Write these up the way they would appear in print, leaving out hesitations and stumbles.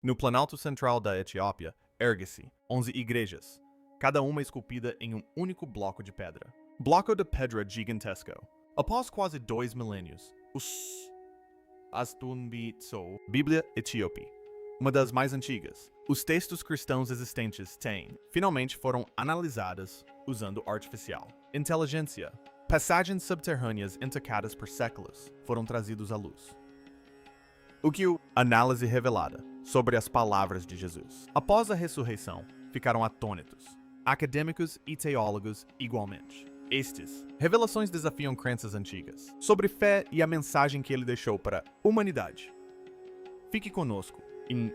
No Planalto Central da Etiópia, ergue-se 11 igrejas, cada uma esculpida em um único bloco de pedra. Bloco de pedra gigantesco. Após quase 2 milênios, os Astunbitso, Bíblia Etíope, uma das mais antigas, os textos cristãos existentes finalmente foram analisadas usando artificial inteligência. Passagens subterrâneas intricadas por séculos foram trazidos à luz. O que a análise revelada sobre as palavras de Jesus após a ressurreição ficaram atônitos. Acadêmicos e teólogos igualmente. Estes revelações desafiam crenças antigas sobre fé e a mensagem que ele deixou para a humanidade. Fique conosco e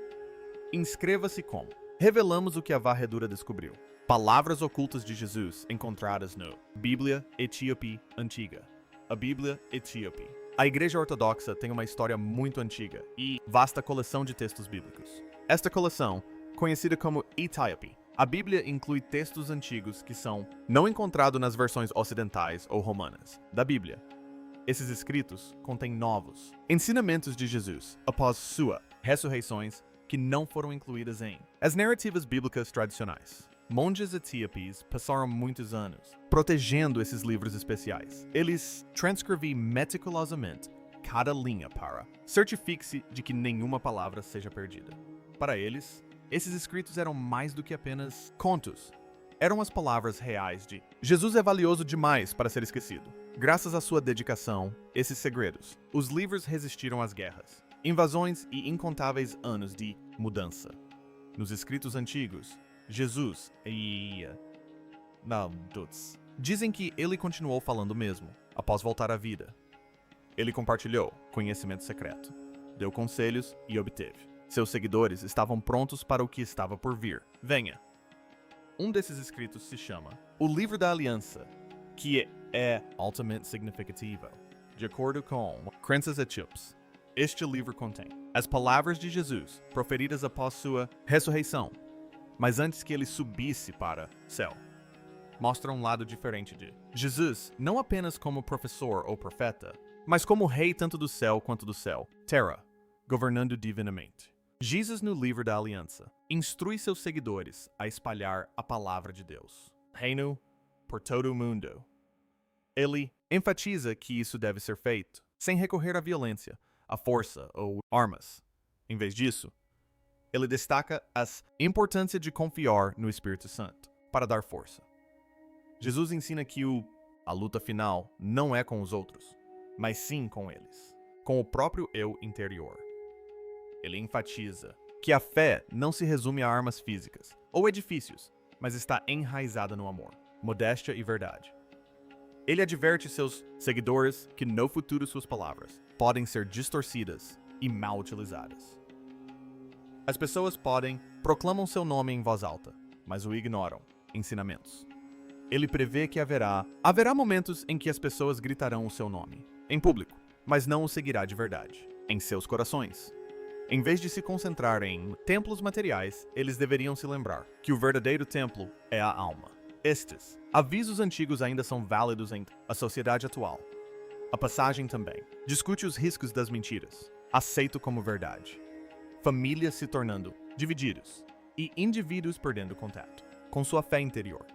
inscreva-se como revelamos o que a varredura descobriu. Palavras ocultas de Jesus encontradas no Bíblia Etíope Antiga. A Bíblia Etíope. A Igreja Ortodoxa tem uma história muito antiga e vasta coleção de textos bíblicos. Esta coleção, conhecida como Etíope, a Bíblia inclui textos antigos que são não encontrados nas versões ocidentais ou romanas da Bíblia. Esses escritos contêm novos ensinamentos de Jesus após sua ressurreições que não foram incluídas em as narrativas bíblicas tradicionais. Monges etíopes passaram muitos anos protegendo esses livros especiais. Eles transcreviam meticulosamente cada linha para certifique-se de que nenhuma palavra seja perdida. Para eles, esses escritos eram mais do que apenas contos. Eram as palavras reais de Jesus é valioso demais para ser esquecido. Graças à sua dedicação, esses segredos, os livros resistiram às guerras, invasões e incontáveis anos de mudança. Nos escritos antigos, Jesus dizem que ele continuou falando mesmo, após voltar à vida. Ele compartilhou conhecimento secreto, deu conselhos e obteve. Seus seguidores estavam prontos para o que estava por vir. Venha! Um desses escritos se chama O Livro da Aliança, que é altamente significativo, de acordo com crenças etíopes. Este livro contém as palavras de Jesus proferidas após sua ressurreição, mas antes que ele subisse para o céu. Mostra um lado diferente de Jesus, não apenas como professor ou profeta, mas como rei tanto do céu quanto do céu, terra, governando divinamente. Jesus, no Livro da Aliança, instrui seus seguidores a espalhar a palavra de Deus. Reino por todo o mundo. Ele enfatiza que isso deve ser feito sem recorrer à violência, à força ou armas. Em vez disso, ele destaca a importância de confiar no Espírito Santo para dar força. Jesus ensina que a luta final não é com os outros, mas sim com eles, com o próprio eu interior. Ele enfatiza que a fé não se resume a armas físicas ou edifícios, mas está enraizada no amor, modéstia e verdade. Ele adverte seus seguidores que no futuro suas palavras podem ser distorcidas e mal utilizadas. As pessoas proclamam seu nome em voz alta, mas o ignoram. Ensinamentos. Ele prevê que haverá momentos em que as pessoas gritarão o seu nome, em público, mas não o seguirá de verdade, em seus corações. Em vez de se concentrar em templos materiais, eles deveriam se lembrar que o verdadeiro templo é a alma. Estes avisos antigos ainda são válidos em a sociedade atual. A passagem também discute os riscos das mentiras, aceito como verdade. Famílias se tornando divididos e indivíduos perdendo contato com sua fé interior.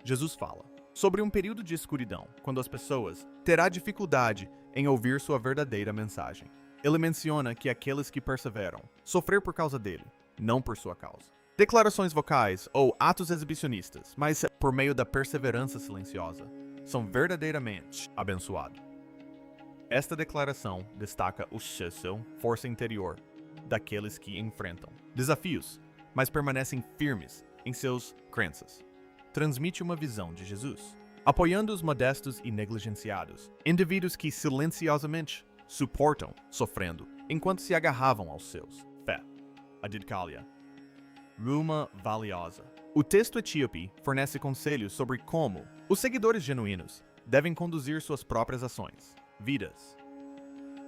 Jesus fala sobre um período de escuridão, quando as pessoas terão dificuldade em ouvir sua verdadeira mensagem. Ele menciona que aqueles que perseveram sofrer por causa dele, não por sua causa. Declarações vocais ou atos exibicionistas, mas por meio da perseverança silenciosa, são verdadeiramente abençoados. Esta declaração destaca o força interior daqueles que enfrentam desafios, mas permanecem firmes em seus crenças. Transmite uma visão de Jesus, apoiando os modestos e negligenciados, indivíduos que silenciosamente suportam sofrendo enquanto se agarravam aos seus. Fé. A didcalia. Ruma valiosa. O texto etíope fornece conselhos sobre como os seguidores genuínos devem conduzir suas próprias ações, vidas.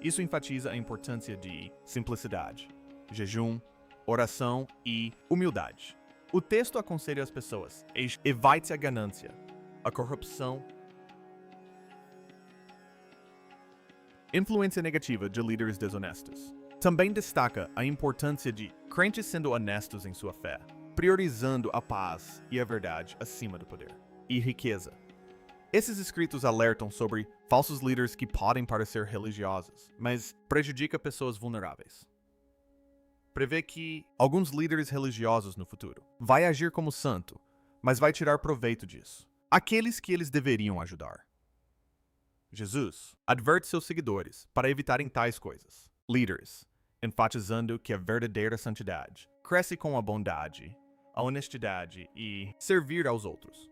Isso enfatiza a importância de simplicidade, jejum, oração e humildade. O texto aconselha as pessoas a evite a ganância, a corrupção, influência negativa de líderes desonestos, Também destaca a importância de crentes sendo honestos em sua fé, priorizando a paz e a verdade acima do poder e riqueza. Esses escritos alertam sobre falsos líderes que podem parecer religiosos, mas prejudica pessoas vulneráveis. Prevê que alguns líderes religiosos no futuro vai agir como santo, mas vai tirar proveito disso. Aqueles que eles deveriam ajudar. Jesus adverte seus seguidores para evitarem tais coisas. Líderes, enfatizando que a verdadeira santidade cresce com a bondade, a honestidade e servir aos outros.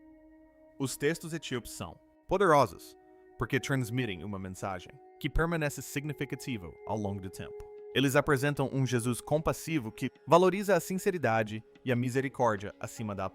Os textos etíopes são poderosos porque transmitem uma mensagem que permanece significativa ao longo do tempo. Eles apresentam um Jesus compassivo que valoriza a sinceridade e a misericórdia acima da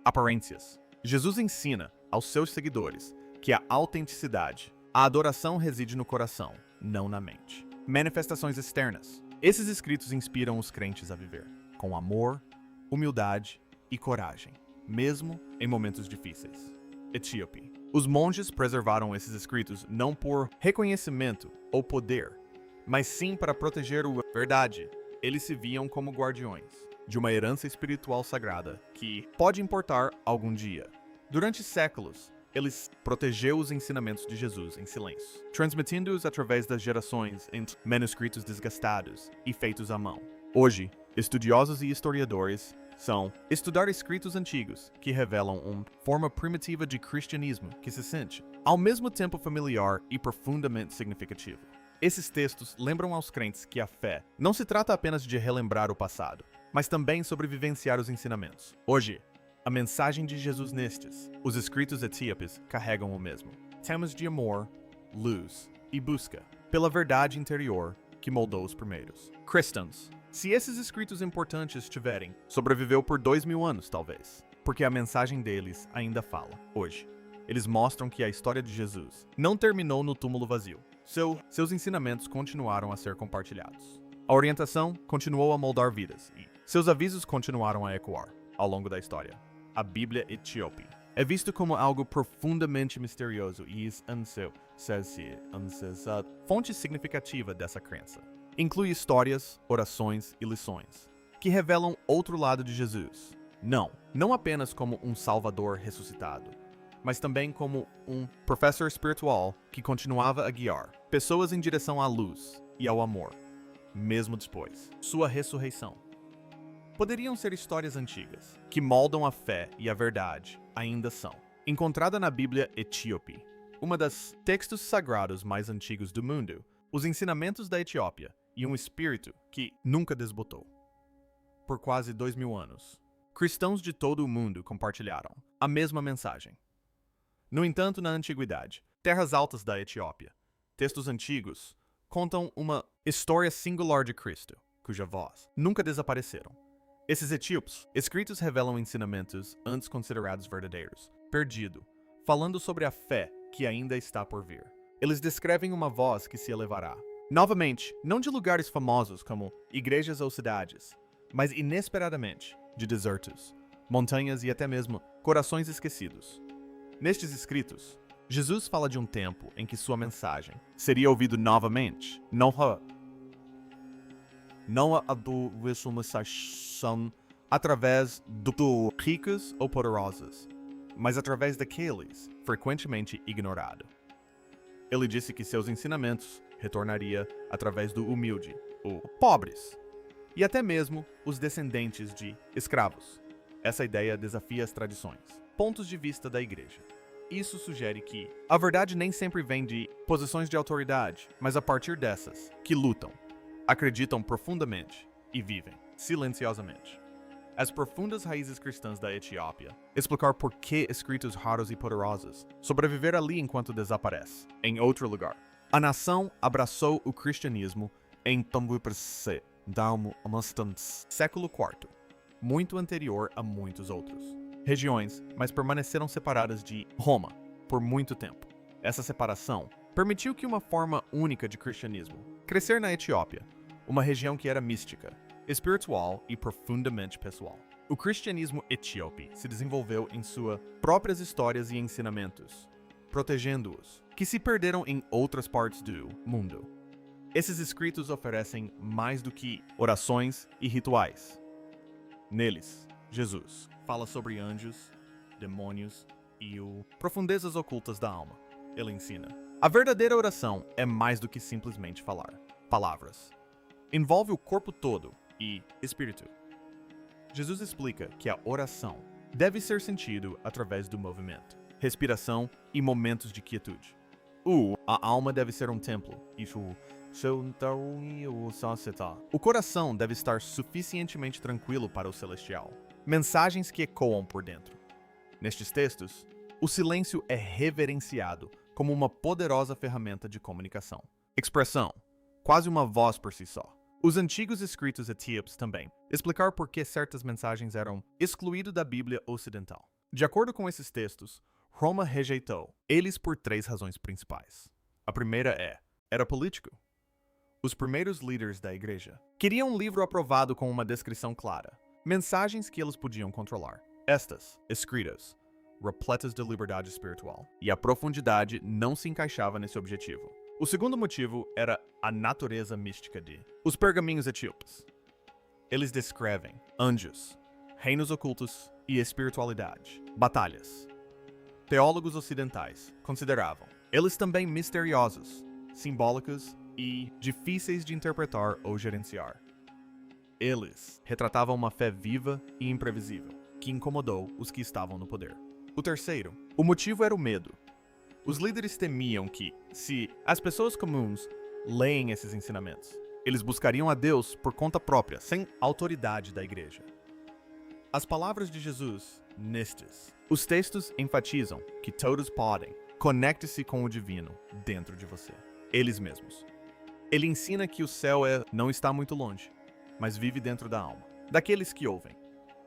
aparências. Jesus ensina aos seus seguidores que a autenticidade, a adoração reside no coração, não na mente. Manifestações externas. Esses escritos inspiram os crentes a viver com amor, humildade e coragem, mesmo em momentos difíceis. Etíope. Os monges preservaram esses escritos não por reconhecimento ou poder, mas sim para proteger a verdade. Eles se viam como guardiões de uma herança espiritual sagrada que pode importar algum dia. Durante séculos, eles protegeram os ensinamentos de Jesus em silêncio, transmitindo-os através das gerações em manuscritos desgastados e feitos à mão. Hoje, estudiosos e historiadores são estudar escritos antigos que revelam uma forma primitiva de cristianismo que se sente, ao mesmo tempo familiar e profundamente significativo. Esses textos lembram aos crentes que a fé não se trata apenas de relembrar o passado, mas também sobre vivenciar os ensinamentos. Hoje, a mensagem de Jesus nestes, os escritos etíopes carregam o mesmo. Temas de amor, luz e busca pela verdade interior que moldou os primeiros cristãos. Se esses escritos importantes tiverem, sobreviveu por 2000 anos talvez, porque a mensagem deles ainda fala, hoje. Eles mostram que a história de Jesus não terminou no túmulo vazio. Seus ensinamentos continuaram a ser compartilhados. A orientação continuou a moldar vidas e seus avisos continuaram a ecoar ao longo da história. A Bíblia etíope é visto como algo profundamente misterioso e fonte significativa dessa crença. Inclui histórias, orações e lições que revelam outro lado de Jesus. Não apenas como um salvador ressuscitado, mas também como um professor espiritual que continuava a guiar pessoas em direção à luz e ao amor, mesmo depois sua ressurreição. Poderiam ser histórias antigas, que moldam a fé e a verdade, ainda são. Encontrada na Bíblia etíope, uma dos textos sagrados mais antigos do mundo, os ensinamentos da Etiópia e um espírito que nunca desbotou. Por quase 2000 anos, cristãos de todo o mundo compartilharam a mesma mensagem. No entanto, na antiguidade, terras altas da Etiópia, textos antigos contam uma história singular de Cristo, cuja voz nunca desapareceram. Esses etíopes escritos revelam ensinamentos antes considerados verdadeiros, perdido, falando sobre a fé que ainda está por vir. Eles descrevem uma voz que se elevará. Novamente, não de lugares famosos como igrejas ou cidades, mas inesperadamente de desertos, montanhas e até mesmo corações esquecidos. Nestes escritos, Jesus fala de um tempo em que sua mensagem seria ouvida novamente, não a do mensagem através do ricos ou poderosos, mas através daqueles frequentemente ignorados. Ele disse que seus ensinamentos retornaria através do humilde, ou pobres, e até mesmo os descendentes de escravos. Essa ideia desafia as tradições, pontos de vista da igreja. Isso sugere que a verdade nem sempre vem de posições de autoridade, mas a partir dessas, que lutam, acreditam profundamente e vivem silenciosamente. As profundas raízes cristãs da Etiópia, explicar por que escritos raros e poderosos sobreviver ali enquanto desaparece, em outro lugar. A nação abraçou o cristianismo em século IV, muito anterior a muitos outros regiões, mas permaneceram separadas de Roma por muito tempo. Essa separação permitiu que uma forma única de cristianismo crescer na Etiópia, uma região que era mística, espiritual e profundamente pessoal. O cristianismo etíope se desenvolveu em suas próprias histórias e ensinamentos, protegendo-os, que se perderam em outras partes do mundo. Esses escritos oferecem mais do que orações e rituais. Neles, Jesus fala sobre anjos, demônios e profundezas ocultas da alma. Ele ensina: a verdadeira oração é mais do que simplesmente falar palavras. Envolve o corpo todo e espírito. Jesus explica que a oração deve ser sentido através do movimento, respiração e momentos de quietude. A alma deve ser um templo. O coração deve estar suficientemente tranquilo para o celestial. Mensagens que ecoam por dentro. Nestes textos, o silêncio é reverenciado como uma poderosa ferramenta de comunicação. Expressão, quase uma voz por si só. Os antigos escritos etíopes também explicar por que certas mensagens eram excluídas da Bíblia ocidental. De acordo com esses textos, Roma rejeitou eles por 3 razões principais. A primeira era político. Os primeiros líderes da igreja queriam um livro aprovado com uma descrição clara, mensagens que eles podiam controlar. Estas, escritas, repletas de liberdade espiritual, e a profundidade não se encaixava nesse objetivo. O segundo motivo era a natureza mística os pergaminhos etíopes. Eles descrevem anjos, reinos ocultos e espiritualidade, batalhas. Teólogos ocidentais consideravam eles também misteriosos, simbólicos e difíceis de interpretar ou gerenciar. Eles retratavam uma fé viva e imprevisível, que incomodou os que estavam no poder. O motivo era o medo. Os líderes temiam que, se as pessoas comuns leem esses ensinamentos, eles buscariam a Deus por conta própria, sem autoridade da igreja. As palavras de Jesus, os textos enfatizam que todos podem. Conecte-se com o divino dentro de você, eles mesmos. Ele ensina que o céu não está muito longe, mas vive dentro da alma, daqueles que ouvem.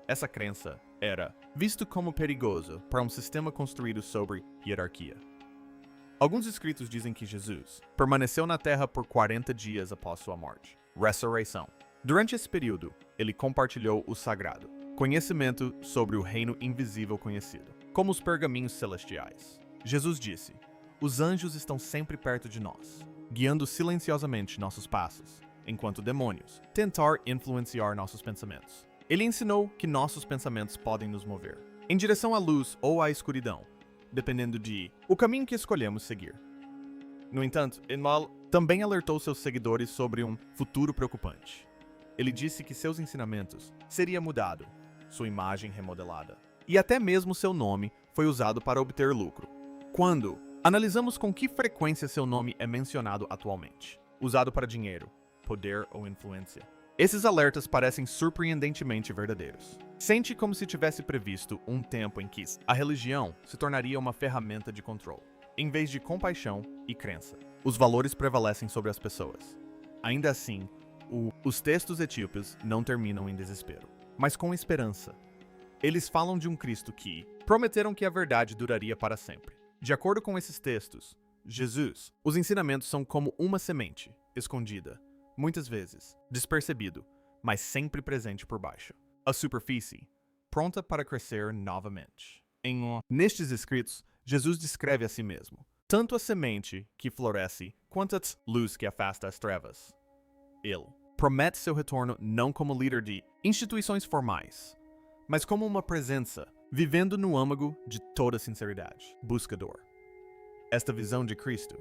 Essa crença era visto como perigoso para um sistema construído sobre hierarquia. Alguns escritos dizem que Jesus permaneceu na terra por 40 dias após sua morte, ressurreição. Durante esse período, ele compartilhou o sagrado, conhecimento sobre o reino invisível conhecido, como os pergaminhos celestiais. Jesus disse: os anjos estão sempre perto de nós, guiando silenciosamente nossos passos, enquanto demônios tentar influenciar nossos pensamentos. Ele ensinou que nossos pensamentos podem nos mover em direção à luz ou à escuridão, dependendo de o caminho que escolhemos seguir. No entanto, Enmal também alertou seus seguidores sobre um futuro preocupante. Ele disse que seus ensinamentos seria mudado, sua imagem remodelada, e até mesmo seu nome foi usado para obter lucro. Quando analisamos com que frequência seu nome é mencionado atualmente, usado para dinheiro, poder ou influência, esses alertas parecem surpreendentemente verdadeiros. Sente como se tivesse previsto um tempo em que a religião se tornaria uma ferramenta de controle, em vez de compaixão e crença. Os valores prevalecem sobre as pessoas. Ainda assim, os textos etíopes não terminam em desespero, mas com esperança. Eles falam de um Cristo que prometeram que a verdade duraria para sempre. De acordo com esses textos, Jesus, os ensinamentos são como uma semente, escondida, muitas vezes, despercebido, mas sempre presente por baixo. A superfície, pronta para crescer novamente. Nestes escritos, Jesus descreve a si mesmo, tanto a semente que floresce, quanto a luz que afasta as trevas. Ele promete seu retorno não como líder de instituições formais, mas como uma presença, vivendo no âmago de toda sinceridade, buscador. Esta visão de Cristo,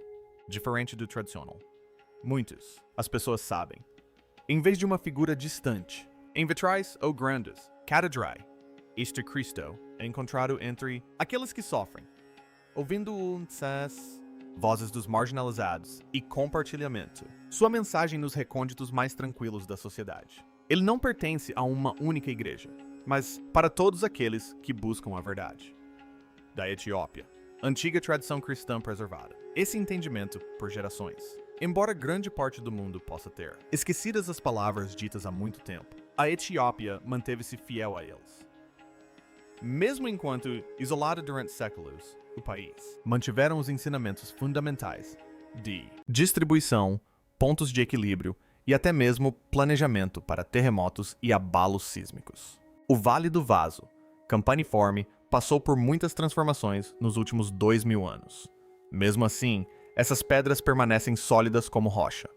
diferente do tradicional. As pessoas sabem, em vez de uma figura distante, em vitrais ou grandes, catedrai, este Cristo é encontrado entre aqueles que sofrem, ouvindo vozes dos marginalizados e compartilhamento, sua mensagem nos recônditos mais tranquilos da sociedade. Ele não pertence a uma única igreja, mas para todos aqueles que buscam a verdade. Da Etiópia, antiga tradição cristã preservada. Esse entendimento por gerações. Embora grande parte do mundo possa ter esquecidas as palavras ditas há muito tempo, a Etiópia manteve-se fiel a eles. Mesmo enquanto isolada durante séculos, o país mantiveram os ensinamentos fundamentais de distribuição, pontos de equilíbrio e até mesmo planejamento para terremotos e abalos sísmicos. O Vale do Vaso, campaniforme, passou por muitas transformações nos últimos 2000 anos. Mesmo assim, essas pedras permanecem sólidas como rocha.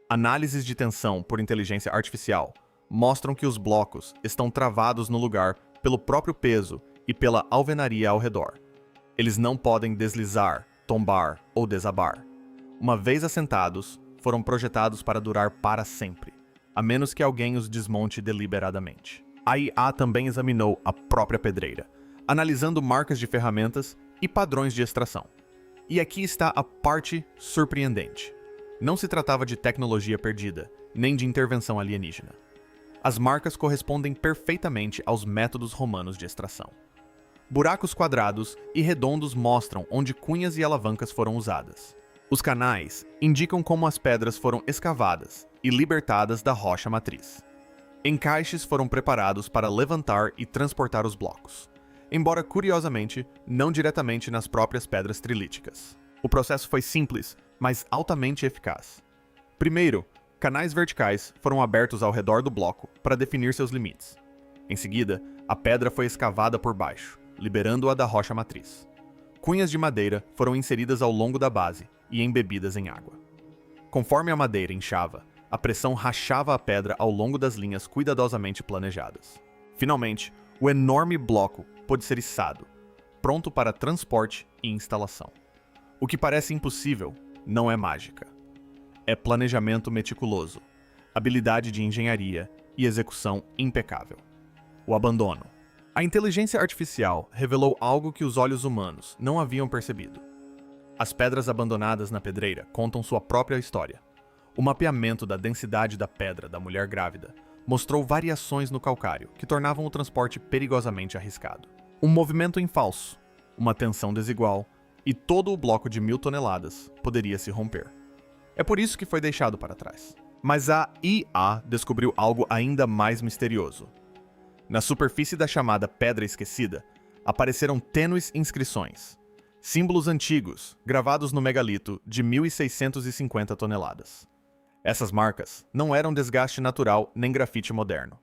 Análises de tensão por inteligência artificial mostram que os blocos estão travados no lugar pelo próprio peso e pela alvenaria ao redor. Eles não podem deslizar, tombar ou desabar. Uma vez assentados, foram projetados para durar para sempre, a menos que alguém os desmonte deliberadamente. A IA também examinou a própria pedreira, analisando marcas de ferramentas e padrões de extração. E aqui está a parte surpreendente. Não se tratava de tecnologia perdida, nem de intervenção alienígena. As marcas correspondem perfeitamente aos métodos romanos de extração. Buracos quadrados e redondos mostram onde cunhas e alavancas foram usadas. Os canais indicam como as pedras foram escavadas e libertadas da rocha matriz. Encaixes foram preparados para levantar e transportar os blocos, embora curiosamente não diretamente nas próprias pedras trilíticas. O processo foi simples, mas altamente eficaz. Primeiro, canais verticais foram abertos ao redor do bloco para definir seus limites. Em seguida, a pedra foi escavada por baixo, liberando-a da rocha matriz. Cunhas de madeira foram inseridas ao longo da base e embebidas em água. Conforme a madeira inchava, a pressão rachava a pedra ao longo das linhas cuidadosamente planejadas. Finalmente, o enorme bloco pôde ser içado, pronto para transporte e instalação. O que parece impossível não é mágica. É planejamento meticuloso, habilidade de engenharia e execução impecável. O abandono. A inteligência artificial revelou algo que os olhos humanos não haviam percebido. As pedras abandonadas na pedreira contam sua própria história. O mapeamento da densidade da pedra da mulher grávida mostrou variações no calcário que tornavam o transporte perigosamente arriscado. Um movimento em falso, uma tensão desigual, e todo o bloco de 1.000 toneladas poderia se romper. É por isso que foi deixado para trás. Mas a IA descobriu algo ainda mais misterioso. Na superfície da chamada Pedra Esquecida, apareceram tênues inscrições, símbolos antigos, gravados no megalito de 1.650 toneladas. Essas marcas não eram desgaste natural nem grafite moderno.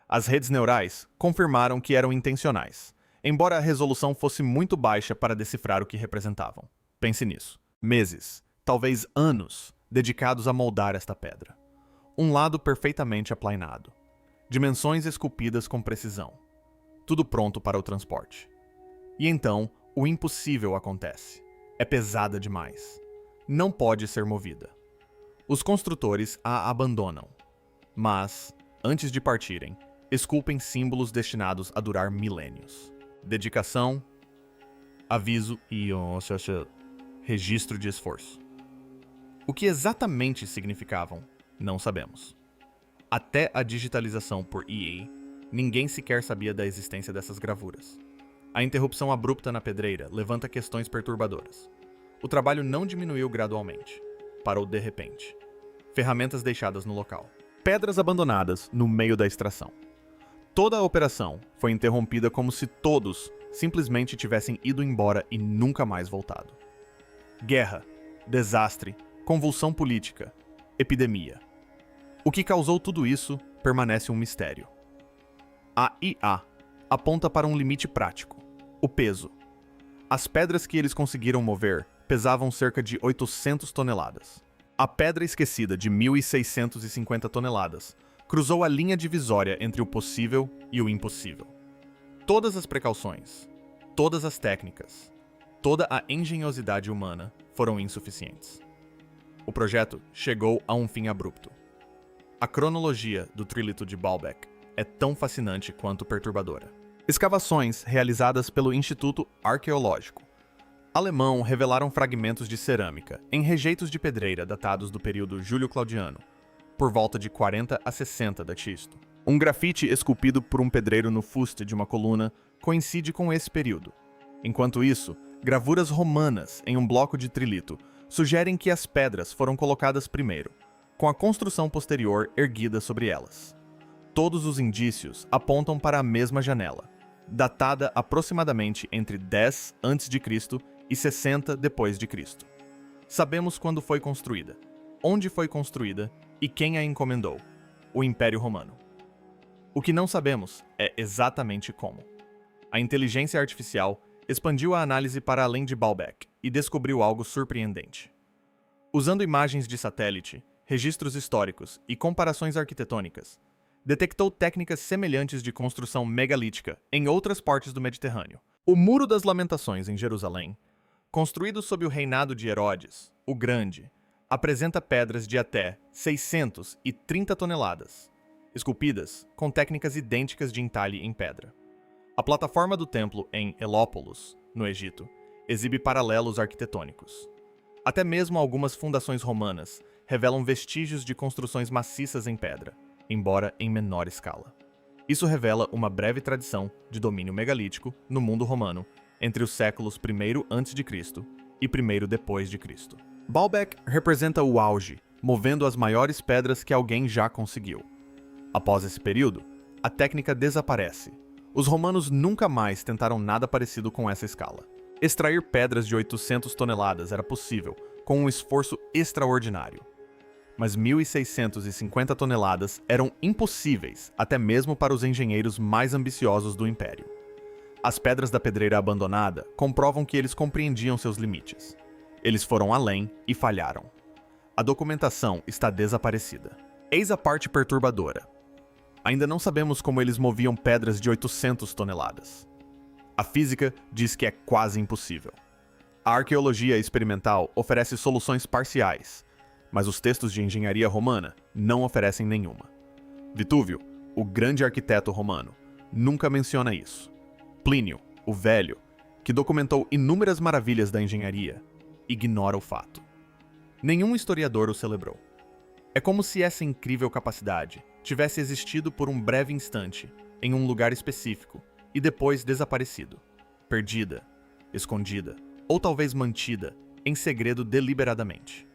As redes neurais confirmaram que eram intencionais, embora a resolução fosse muito baixa para decifrar o que representavam. Pense nisso. Meses, talvez anos, dedicados a moldar esta pedra. Um lado perfeitamente aplainado. Dimensões esculpidas com precisão. Tudo pronto para o transporte. E então, o impossível acontece. É pesada demais. Não pode ser movida. Os construtores a abandonam. Mas, antes de partirem, esculpem símbolos destinados a durar milênios. Dedicação, aviso e registro de esforço. O que exatamente significavam, não sabemos. Até a digitalização por EA, ninguém sequer sabia da existência dessas gravuras. A interrupção abrupta na pedreira levanta questões perturbadoras. O trabalho não diminuiu gradualmente. Parou de repente. Ferramentas deixadas no local. Pedras abandonadas no meio da extração. Toda a operação foi interrompida como se todos simplesmente tivessem ido embora e nunca mais voltado. Guerra, desastre, convulsão política, epidemia. O que causou tudo isso permanece um mistério. A IA aponta para um limite prático: o peso. As pedras que eles conseguiram mover pesavam cerca de 800 toneladas. A pedra esquecida de 1.650 toneladas cruzou a linha divisória entre o possível e o impossível. Todas as precauções, todas as técnicas, toda a engenhosidade humana foram insuficientes. O projeto chegou a um fim abrupto. A cronologia do trilito de Baalbek é tão fascinante quanto perturbadora. Escavações realizadas pelo Instituto Arqueológico alemão revelaram fragmentos de cerâmica em rejeitos de pedreira datados do período Júlio-Claudiano, por volta de 40 a 60 d.C. Um grafite esculpido por um pedreiro no fuste de uma coluna coincide com esse período. Enquanto isso, gravuras romanas em um bloco de trilito sugerem que as pedras foram colocadas primeiro, com a construção posterior erguida sobre elas. Todos os indícios apontam para a mesma janela, datada aproximadamente entre 10 a.C. e 60 d.C. Sabemos quando foi construída, onde foi construída e quem a encomendou: o Império Romano. O que não sabemos é exatamente como. A inteligência artificial expandiu a análise para além de Baalbek e descobriu algo surpreendente. Usando imagens de satélite, registros históricos e comparações arquitetônicas, detectou técnicas semelhantes de construção megalítica em outras partes do Mediterrâneo. O Muro das Lamentações, em Jerusalém, construído sob o reinado de Herodes, o Grande, apresenta pedras de até 630 toneladas, esculpidas com técnicas idênticas de entalhe em pedra. A plataforma do templo em Helópolis, no Egito, exibe paralelos arquitetônicos. Até mesmo algumas fundações romanas revelam vestígios de construções maciças em pedra, embora em menor escala. Isso revela uma breve tradição de domínio megalítico no mundo romano entre os séculos I a.C. e I depois de Cristo. Baalbek representa o auge, movendo as maiores pedras que alguém já conseguiu. Após esse período, a técnica desaparece. Os romanos nunca mais tentaram nada parecido com essa escala. Extrair pedras de 800 toneladas era possível, com um esforço extraordinário. Mas 1.650 toneladas eram impossíveis, até mesmo para os engenheiros mais ambiciosos do Império. As pedras da pedreira abandonada comprovam que eles compreendiam seus limites. Eles foram além e falharam. A documentação está desaparecida. Eis a parte perturbadora. Ainda não sabemos como eles moviam pedras de 800 toneladas. A física diz que é quase impossível. A arqueologia experimental oferece soluções parciais, mas os textos de engenharia romana não oferecem nenhuma. Vitúvio, o grande arquiteto romano, nunca menciona isso. Plínio, o Velho, que documentou inúmeras maravilhas da engenharia, ignora o fato. Nenhum historiador o celebrou. É como se essa incrível capacidade tivesse existido por um breve instante, em um lugar específico, e depois desaparecido, perdida, escondida, ou talvez mantida em segredo deliberadamente.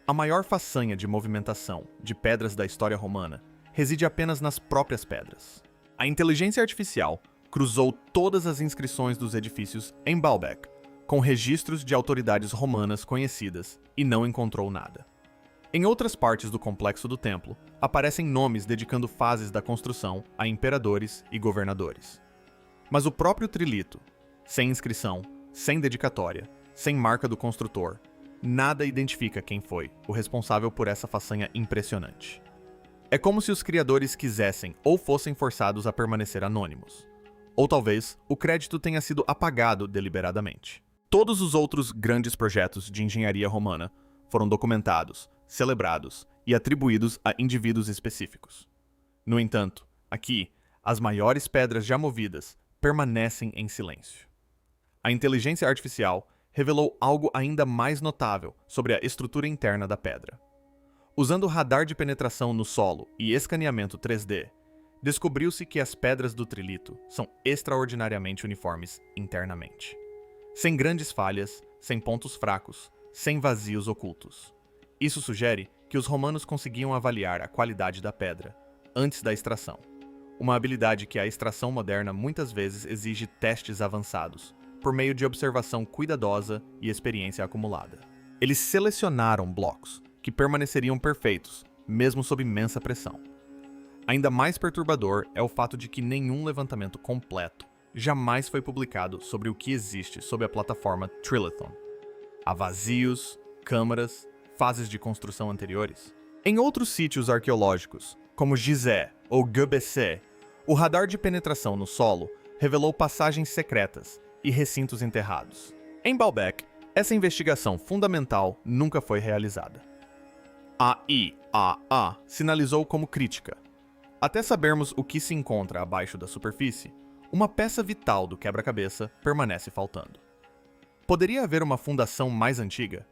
A maior façanha de movimentação de pedras da história romana reside apenas nas próprias pedras. A inteligência artificial cruzou todas as inscrições dos edifícios em Baalbek, com registros de autoridades romanas conhecidas, e não encontrou nada. Em outras partes do complexo do templo, aparecem nomes dedicando fases da construção a imperadores e governadores. Mas o próprio trilito, sem inscrição, sem dedicatória, sem marca do construtor, nada identifica quem foi o responsável por essa façanha impressionante. É como se os criadores quisessem ou fossem forçados a permanecer anônimos. Ou talvez o crédito tenha sido apagado deliberadamente. Todos os outros grandes projetos de engenharia romana foram documentados, celebrados e atribuídos a indivíduos específicos. No entanto, aqui, as maiores pedras já movidas permanecem em silêncio. A inteligência artificial revelou algo ainda mais notável sobre a estrutura interna da pedra. Usando radar de penetração no solo e escaneamento 3D, descobriu-se que as pedras do trilito são extraordinariamente uniformes internamente. Sem grandes falhas, sem pontos fracos, sem vazios ocultos. Isso sugere que os romanos conseguiam avaliar a qualidade da pedra antes da extração, uma habilidade que a extração moderna muitas vezes exige testes avançados, por meio de observação cuidadosa e experiência acumulada. Eles selecionaram blocos que permaneceriam perfeitos, mesmo sob imensa pressão. Ainda mais perturbador é o fato de que nenhum levantamento completo jamais foi publicado sobre o que existe sob a plataforma Trilithon. Há vazios, câmaras, fases de construção anteriores. Em outros sítios arqueológicos, como Gizeh ou Göbekli, o radar de penetração no solo revelou passagens secretas e recintos enterrados. Em Baalbek, essa investigação fundamental nunca foi realizada. A IAA sinalizou como crítica. Até sabermos o que se encontra abaixo da superfície, uma peça vital do quebra-cabeça permanece faltando. Poderia haver uma fundação mais antiga?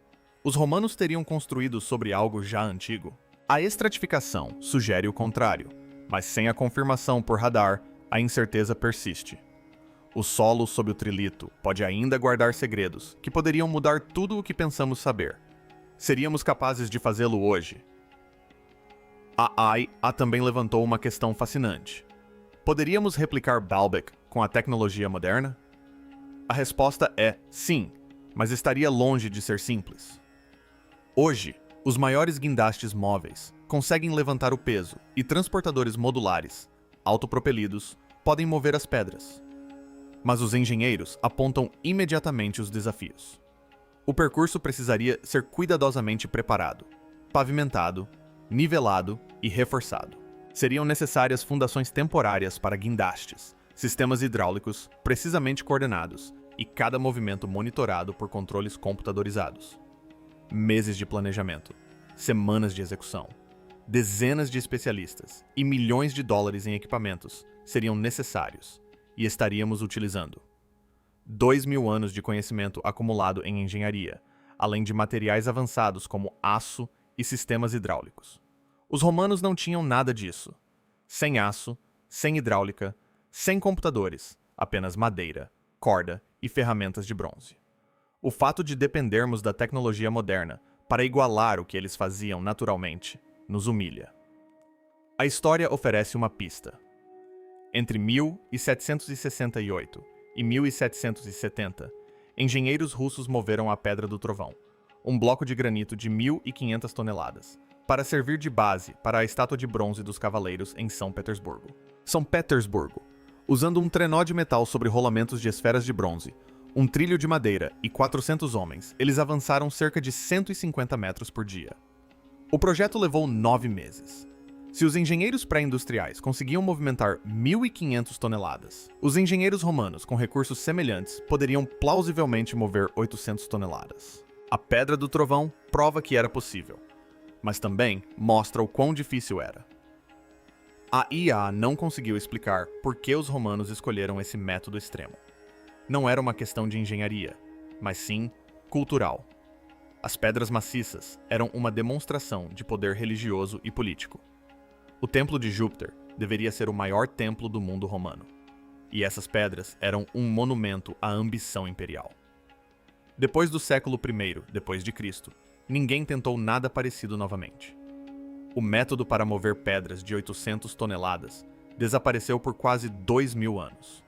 Os romanos teriam construído sobre algo já antigo? A estratificação sugere o contrário, mas sem a confirmação por radar, a incerteza persiste. O solo sob o trilito pode ainda guardar segredos que poderiam mudar tudo o que pensamos saber. Seríamos capazes de fazê-lo hoje? A AI também levantou uma questão fascinante. Poderíamos replicar Baalbek com a tecnologia moderna? A resposta é sim, mas estaria longe de ser simples. Hoje, os maiores guindastes móveis conseguem levantar o peso e transportadores modulares, autopropelidos, podem mover as pedras. Mas os engenheiros apontam imediatamente os desafios. O percurso precisaria ser cuidadosamente preparado. pavimentado, nivelado e reforçado. Seriam necessárias fundações temporárias para guindastes, sistemas hidráulicos precisamente coordenados e cada movimento monitorado por controles computadorizados. Meses de planejamento, semanas de execução, dezenas de especialistas e milhões de dólares em equipamentos seriam necessários e estaríamos utilizando 2.000 anos de conhecimento acumulado em engenharia, além de materiais avançados como aço e sistemas hidráulicos. Os romanos não tinham nada disso. Sem aço, sem hidráulica, sem computadores, apenas madeira, corda e ferramentas de bronze. O fato de dependermos da tecnologia moderna para igualar o que eles faziam naturalmente nos humilha. A história oferece uma pista. Entre 1768 e 1770, engenheiros russos moveram a Pedra do Trovão, um bloco de granito de 1.500 toneladas, para servir de base para a estátua de bronze dos cavaleiros em São Petersburgo. São Petersburgo, usando um trenó de metal sobre rolamentos de esferas de bronze, um trilho de madeira e 400 homens, eles avançaram cerca de 150 metros por dia. O projeto levou 9 meses. Se os engenheiros pré-industriais conseguiam movimentar 1.500 toneladas, os engenheiros romanos com recursos semelhantes poderiam plausivelmente mover 800 toneladas. A Pedra do Trovão prova que era possível, mas também mostra o quão difícil era. A IA não conseguiu explicar por que os romanos escolheram esse método extremo. Não era uma questão de engenharia, mas sim cultural. As pedras maciças eram uma demonstração de poder religioso e político. O Templo de Júpiter deveria ser o maior templo do mundo romano, e essas pedras eram um monumento à ambição imperial. Depois do século I d.C., ninguém tentou nada parecido novamente. O método para mover pedras de 800 toneladas desapareceu por quase 2.000 anos.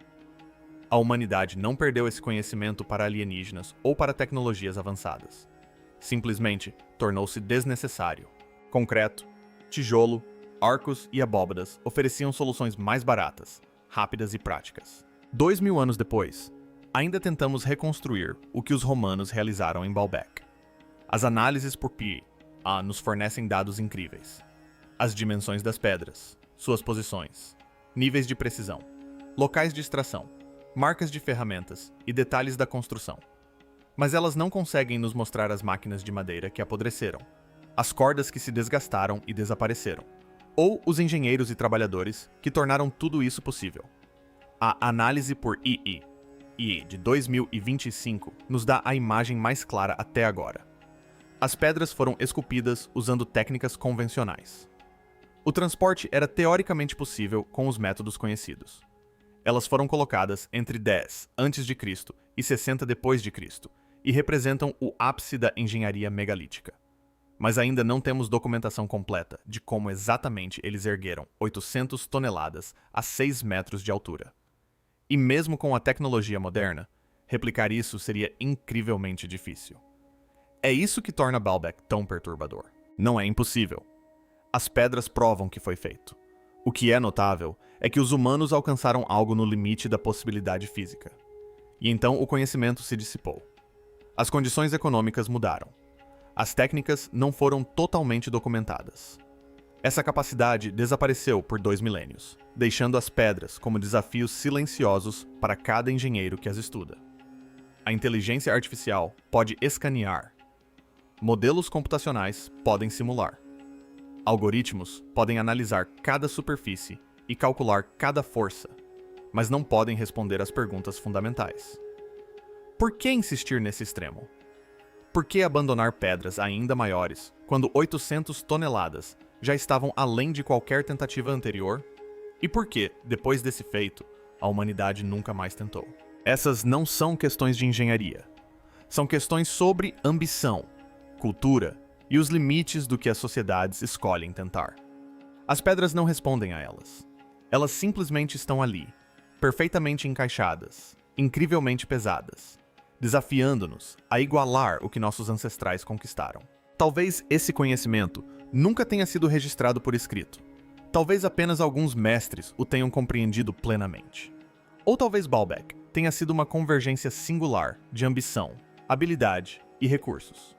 A humanidade não perdeu esse conhecimento para alienígenas ou para tecnologias avançadas. Simplesmente tornou-se desnecessário. Concreto, tijolo, arcos e abóbadas ofereciam soluções mais baratas, rápidas e práticas. 2.000 anos depois, ainda tentamos reconstruir o que os romanos realizaram em Baalbek. As análises por PI nos fornecem dados incríveis. As dimensões das pedras, suas posições, níveis de precisão, locais de extração, marcas de ferramentas e detalhes da construção. Mas elas não conseguem nos mostrar as máquinas de madeira que apodreceram, as cordas que se desgastaram e desapareceram, ou os engenheiros e trabalhadores que tornaram tudo isso possível. A análise por II de 2025 nos dá a imagem mais clara até agora. As pedras foram esculpidas usando técnicas convencionais. O transporte era teoricamente possível com os métodos conhecidos. Elas foram colocadas entre 10 a.C. e 60 d.C. e representam o ápice da engenharia megalítica. Mas ainda não temos documentação completa de como exatamente eles ergueram 800 toneladas a 6 metros de altura. E mesmo com a tecnologia moderna, replicar isso seria incrivelmente difícil. É isso que torna Baalbek tão perturbador. Não é impossível. As pedras provam que foi feito. O que é notável é que os humanos alcançaram algo no limite da possibilidade física. E então o conhecimento se dissipou. As condições econômicas mudaram. As técnicas não foram totalmente documentadas. Essa capacidade desapareceu por 2 milênios, deixando as pedras como desafios silenciosos para cada engenheiro que as estuda. A inteligência artificial pode escanear. Modelos computacionais podem simular. Algoritmos podem analisar cada superfície e calcular cada força, mas não podem responder às perguntas fundamentais. Por que insistir nesse extremo? Por que abandonar pedras ainda maiores quando 800 toneladas já estavam além de qualquer tentativa anterior? E por que, depois desse feito, a humanidade nunca mais tentou? Essas não são questões de engenharia. São questões sobre ambição, cultura e os limites do que as sociedades escolhem tentar. As pedras não respondem a elas. Elas simplesmente estão ali, perfeitamente encaixadas, incrivelmente pesadas, desafiando-nos a igualar o que nossos ancestrais conquistaram. Talvez esse conhecimento nunca tenha sido registrado por escrito. Talvez apenas alguns mestres o tenham compreendido plenamente. Ou talvez Baalbek tenha sido uma convergência singular de ambição, habilidade e recursos.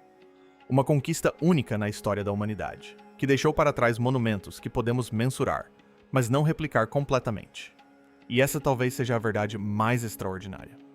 Uma conquista única na história da humanidade, que deixou para trás monumentos que podemos mensurar, mas não replicar completamente. E essa talvez seja a verdade mais extraordinária.